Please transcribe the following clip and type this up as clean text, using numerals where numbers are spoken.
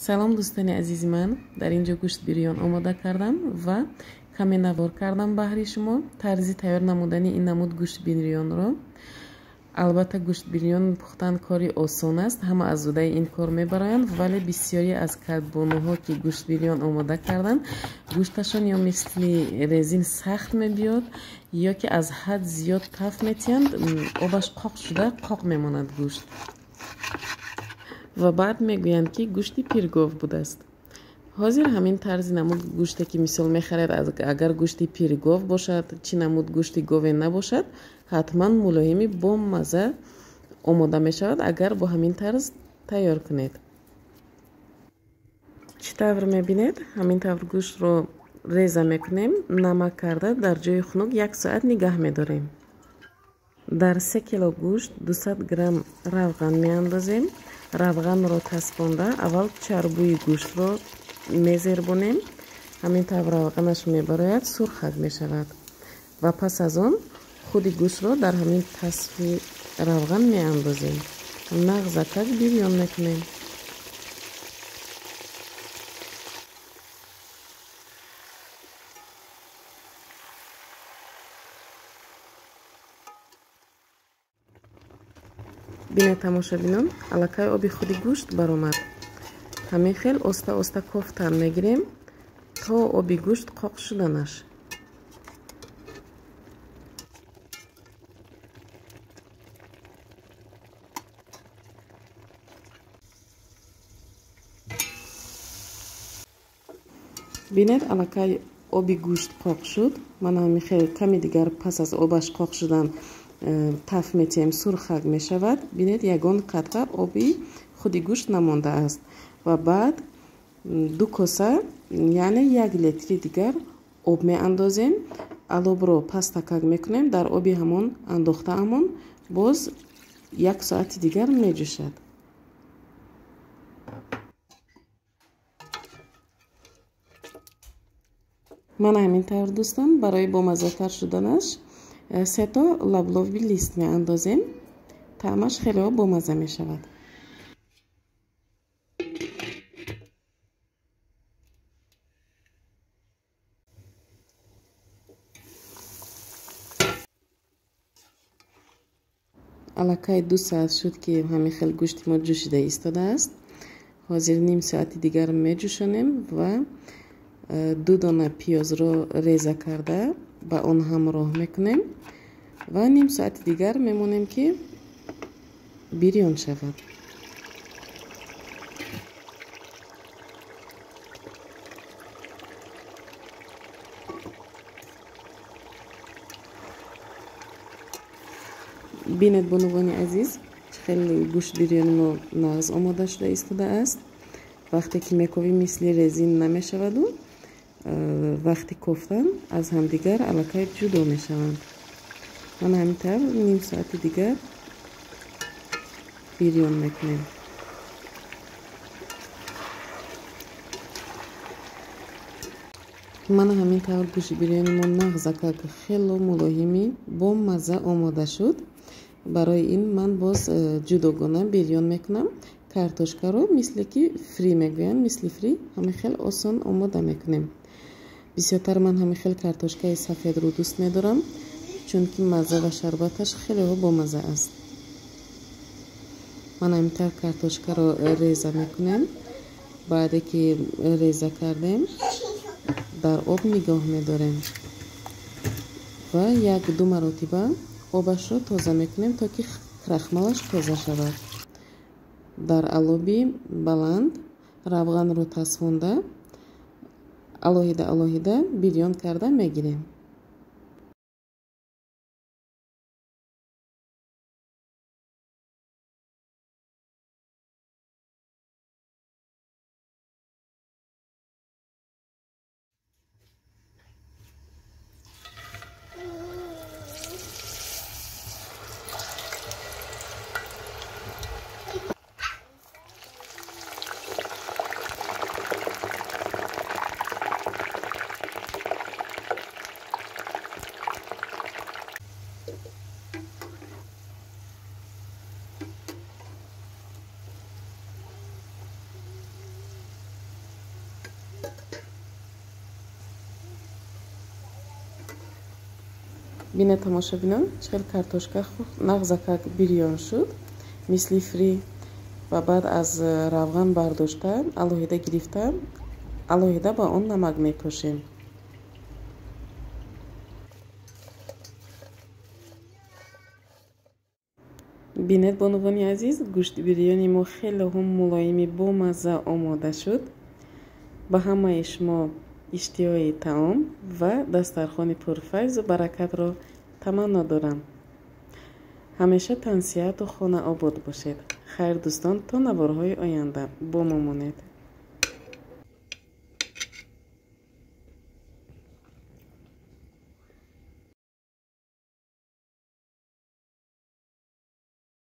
салом дӯстони азизи ман, дар ин ҷо гӯшт бирён омода кардам ва каме навор кардам баҳри шумо тарзи тайёр намудани ин намуд гӯшт бирёнро. албатта гӯшт бирён пухтан кори осон аст, ҳама аз зудаи ин кор мебароянд, вале бисёре аз кадбонуҳо ки гӯшт бирён омода карданд гӯшташон ё мисли резин сахт мебиёд ё ки аз ҳад зиёд таф метиҳанд, обаш қоқ шуда қоқ мемонад гӯшт ва баъд мегӯянд ки гӯшти пиргов будааст. ҳозир ҳамин тарзи намуд гӯште ки мисол мехаред, агар гӯшти пиргов бошад чӣ намуд гӯшти гове набошад, ҳатман мулоими бомазза омода мешавад агар бо ҳамин тарз тайёр кунед. чӣ тавр мебинед? ҳамин тавр гӯштро реза мекунем, намак карда дар ҷои хунук 1 соат нигаҳ медорем. дар 3 кило гӯшт 200 грамм равған меандозем. равғанро таспонда аввал чарбуи гӯштро мезербонем. ҳамин тавр равғанаш мебарояд сурхак мешавад ва пас аз он худи гӯштро дар ҳамин тасфи равған меандозем. нағзакак бирён мекунем. бина тамошабинон, аллакай оби худи гӯшт баромад. ҳамин хел оста оста кофтан мегирем то оби гӯшт қоқ шуданаш. бинед аллакай оби гӯшт қоқ шуд. ман ҳамин хел ками дигар пас аз обаш қоқ шудан таф метиҳем, сурхак мешавад. бинед ягон қатра оби худи гӯшт намондааст ва баъд 2 коса яъне 1 литри дигар об меандозем. алобро пастакак мекунем, дар оби ҳамон андохтаамон боз 1 соати дигар меҷӯшад. ман ҳамин тавр дӯстон барои бомаззатар шуданаш 3 то лавлови лист меандозем. таъмаш хело бомазза мешавад. аллакай 2 соат шуд ки ҳамин хел гӯшти мо ҷӯшида истодааст. ҳозир ним соати дигар меҷӯшонем ва 2 дона пиёзро реза карда ба он ҳамроҳ мекунем ва ним соати дигар мемонем ки бирён шавад. бинед бонувони азиз, чӣ хеле гӯшт бирёни мо нағз омода шуда истодааст. вақте ки мековӣ мисли резин намешаваду вақти кофтан аз ҳамдигар аллакай ҷудо мешаванд. ман ҳамин тавр ним соати дигар бирён мекунем. ман ҳамин тавр гӯшти бирёни мо нағзакак хело мулоими бомазза омода шуд. барои ин ман боз ҷудогона бирён мекунам. картошкаро мисле ки фри мегӯянд, мисли фри ҳамин хел осон омода мекунем. бисёртар ман ҳамин хел картошкаи сафедро дӯст медорам, чунки мазза ва шарбаташ хело бомазза аст. ман ҳамин тавр картошкаро реза мекунем. баъде ки реза кардем дар об нигоҳ медорем ва 1-2 маротиба обашро тоза мекунем то ки крахмалаш тоза шавад. дар алоби баланд равғанро тасфонда алоҳида бирён карда мегирем. бинед тамошобинон чил картошка нағзакак бирён шуд мисли фри ва баъд аз равған бардошта алоҳида гирифта алоҳида ба он намак мепошем. бинед бонувони азиз, гӯшти бирёни мо хеле ҳум мулоими бомазза омода шуд. ба ҳамаи шумо иштиҳои таом ва дастархони пурфайзу баракатро таманно дорам. ҳамеша тансиҳату хона обод бошед. хайр дӯстон, то наворҳои оянда бо мо монед.